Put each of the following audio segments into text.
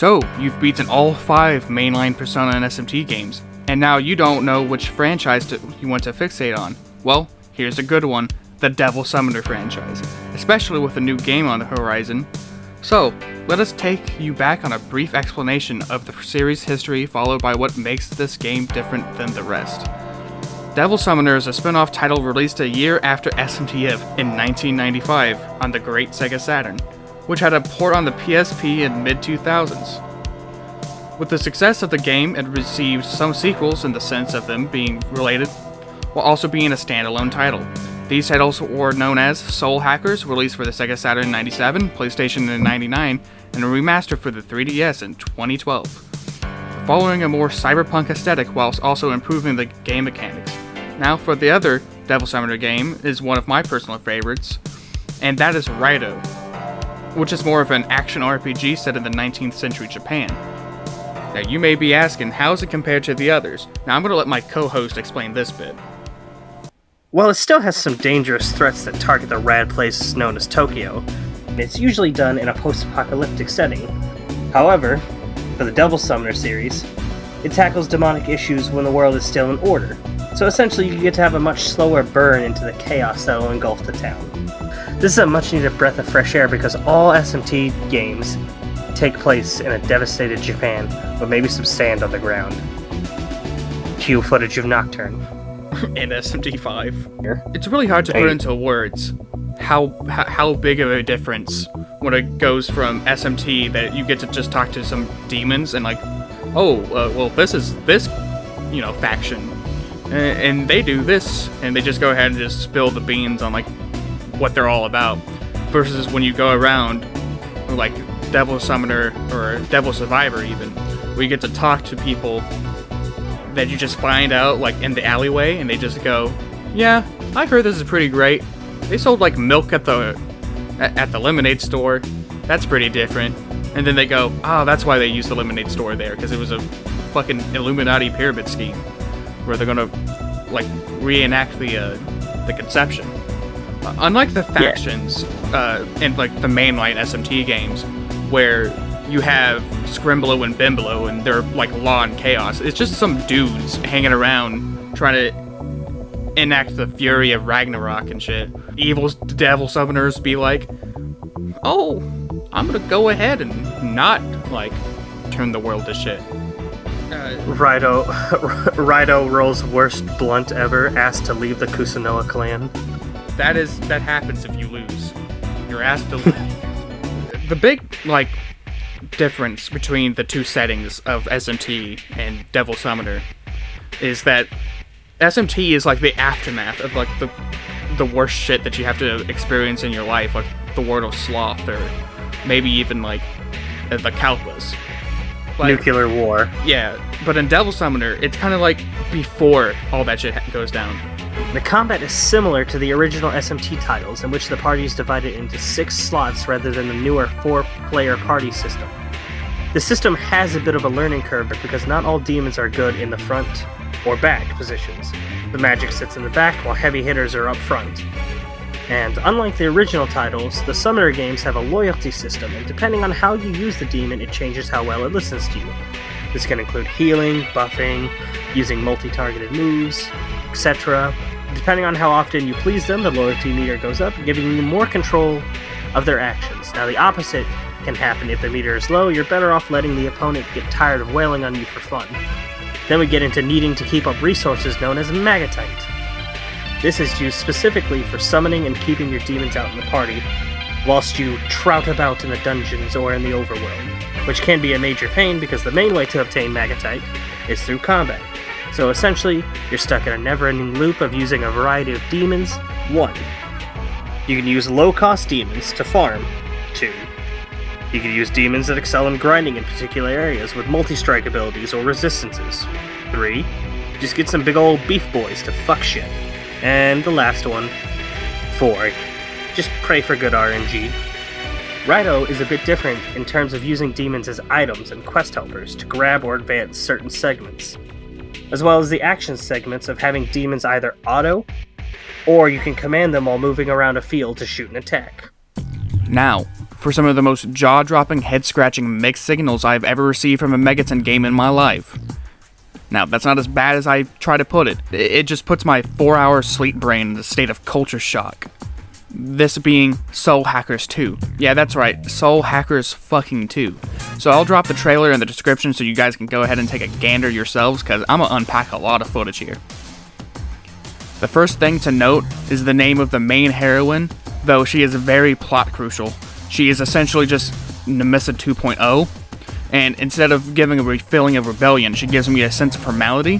So, you've beaten all 5 mainline Persona and SMT games, and now you don't know which franchise you want to fixate on. Well, here's a good one, the Devil Summoner franchise, especially with a new game on the horizon. So, let us take you back on a brief explanation of the series' history, followed by what makes this game different than the rest. Devil Summoner is a spin-off title released a year after SMTF in 1995 on the Great Sega Saturn, which had a port on the PSP in mid-2000s. With the success of the game, it received some sequels in the sense of them being related, while also being a standalone title. These titles were known as Soul Hackers, released for the Sega Saturn in 97, PlayStation in 99, and a remaster for the 3DS in 2012. Following a more cyberpunk aesthetic whilst also improving the game mechanics. Now for the other Devil Summoner game is one of my personal favorites, and that is Raito, which is more of an action RPG set in the 19th century Japan. Now you may be asking, how is it compared to the others? Now I'm going to let my co-host explain this bit. While it still has some dangerous threats that target the rad place known as Tokyo, it's usually done in a post-apocalyptic setting. However, for the Devil Summoner series, it tackles demonic issues when the world is still in order, so essentially you get to have a much slower burn into the chaos that will engulf the town. This is a much needed breath of fresh air because all SMT games take place in a devastated Japan with maybe some sand on the ground. Cue footage of Nocturne. In SMT5. It's really hard to put into words how big of a difference when it goes from SMT that you get to just talk to some demons and like, well this is this, faction. And they do this, and they just go ahead and just spill the beans on like what they're all about. Versus when you go around like Devil Summoner or Devil Survivor even, where you get to talk to people that you just find out like in the alleyway, and they just go, yeah, I heard this is pretty great. They sold like milk at the lemonade store. That's pretty different. And then they go, that's why they used the lemonade store there, because it was a fucking Illuminati pyramid scheme where they're gonna like reenact the conception. Unlike the factions in like the mainline SMT games, where you have Scrimblow and Bimblow and they're like law and chaos. It's just some dudes hanging around trying to enact the fury of Ragnarok and shit. Evil Devil Summoners be like, I'm gonna go ahead and not like turn the world to shit. Raito rolls worst blunt ever, asked to leave the Kusunoa clan. That happens if you lose. You're asked to leave. The big difference between the two settings of SMT and Devil Summoner is that SMT is like the aftermath of like the worst shit that you have to experience in your life, like the World of Sloth or maybe even like the Kalpas. Nuclear war. Yeah, but in Devil Summoner, it's kind of like before all that shit goes down. The combat is similar to the original SMT titles, in which the party is divided into 6 slots rather than the newer 4-player party system. The system has a bit of a learning curve because not all demons are good in the front or back positions. The magic sits in the back while heavy hitters are up front. And unlike the original titles, the Summoner games have a loyalty system, and depending on how you use the demon, it changes how well it listens to you. This can include healing, buffing, using multi-targeted moves, etc. Depending on how often you please them, the loyalty meter goes up, giving you more control of their actions. Now the opposite can happen. If the meter is low, you're better off letting the opponent get tired of wailing on you for fun. Then we get into needing to keep up resources known as Magatite. This is used specifically for summoning and keeping your demons out in the party, whilst you trout about in the dungeons or in the overworld, which can be a major pain because the main way to obtain Magatite is through combat. So essentially, you're stuck in a never-ending loop of using a variety of demons. 1. You can use low-cost demons to farm. 2. You can use demons that excel in grinding in particular areas with multi-strike abilities or resistances. 3. Just get some big old beef boys to fuck shit. And the last one, 4. Just pray for good RNG. Raito is a bit different in terms of using demons as items and quest helpers to grab or advance certain segments, as well as the action segments of having demons either auto, or you can command them while moving around a field to shoot an attack. Now, for some of the most jaw-dropping, head-scratching mixed signals I've ever received from a Megaton game in my life. Now, that's not as bad as I try to put it. It just puts my 4-hour sleep brain in a state of culture shock. This being Soul Hackers 2. Yeah, that's right, Soul Hackers fucking 2. So I'll drop the trailer in the description so you guys can go ahead and take a gander yourselves, because I'm gonna unpack a lot of footage here. The first thing to note is the name of the main heroine, though she is very plot crucial. She is essentially just Nemissa 2.0, and instead of giving a feeling of rebellion, she gives me a sense of formality.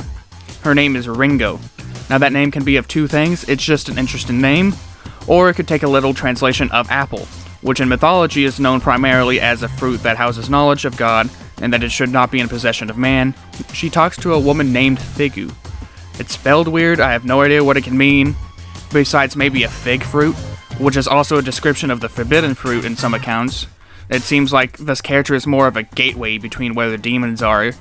Her name is Ringo. Now that name can be of two things: it's just an interesting name, or it could take a literal translation of apple, which in mythology is known primarily as a fruit that houses knowledge of God, and that it should not be in possession of man. She talks to a woman named Figu. It's spelled weird, I have no idea what it can mean, besides maybe a fig fruit, which is also a description of the forbidden fruit in some accounts. It seems like this character is more of a gateway between where the demons are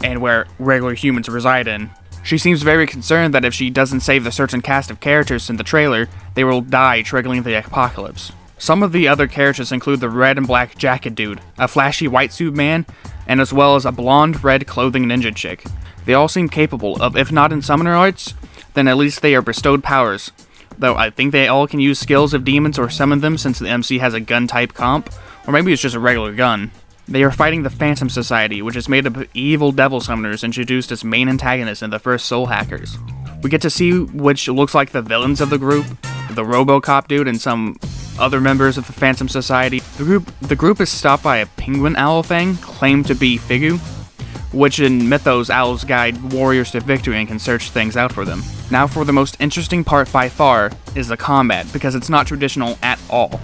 and where regular humans reside in. She seems very concerned that if she doesn't save the certain cast of characters in the trailer, they will die, triggering the apocalypse. Some of the other characters include the red and black jacket dude, a flashy white suit man, and as well as a blonde red clothing ninja chick. They all seem capable of, if not in summoner arts, then at least they are bestowed powers. Though I think they all can use skills of demons or summon them, since the MC has a gun type comp, or maybe it's just a regular gun. They are fighting the Phantom Society, which is made up of evil devil summoners introduced as main antagonists in the first Soul Hackers. We get to see which looks like the villains of the group, the RoboCop dude and some other members of the Phantom Society. The group is stopped by a penguin owl thing, claimed to be Figu, which in Mythos, owls guide warriors to victory and can search things out for them. Now for the most interesting part by far is the combat, because it's not traditional at all.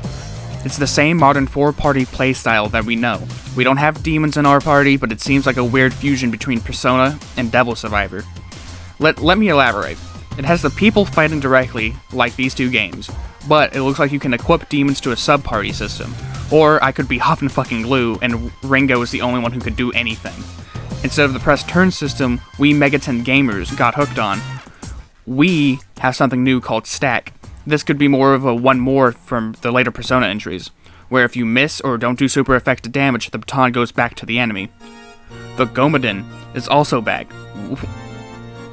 It's the same modern 4-party playstyle that we know. We don't have demons in our party, but it seems like a weird fusion between Persona and Devil Survivor. Let me elaborate. It has the people fighting directly, like these two games, but it looks like you can equip demons to a sub-party system. Or I could be Huff and fucking Glue, and Ringo is the only one who could do anything. Instead of the press turn system we Megaton gamers got hooked on, we have something new called Stack. This could be more of a one more from the later Persona entries, where if you miss or don't do super effective damage, the baton goes back to the enemy. The Gomadin is also back.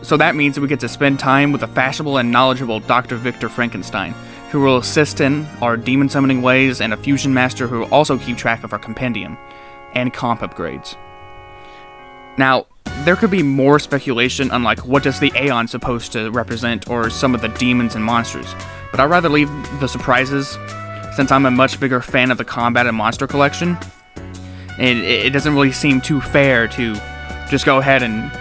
So that means we get to spend time with a fashionable and knowledgeable Dr. Victor Frankenstein, who will assist in our demon summoning ways, and a fusion master who will also keep track of our compendium and comp upgrades. Now, there could be more speculation on like what does the Aeon supposed to represent, or some of the demons and monsters, but I'd rather leave the surprises since I'm a much bigger fan of the combat and monster collection, and it doesn't really seem too fair to just go ahead and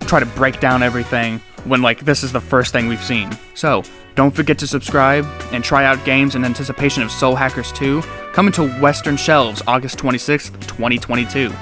try to break down everything when like this is the first thing we've seen. So, don't forget to subscribe and try out games in anticipation of Soul Hackers 2, coming to Western shelves August 26th, 2022.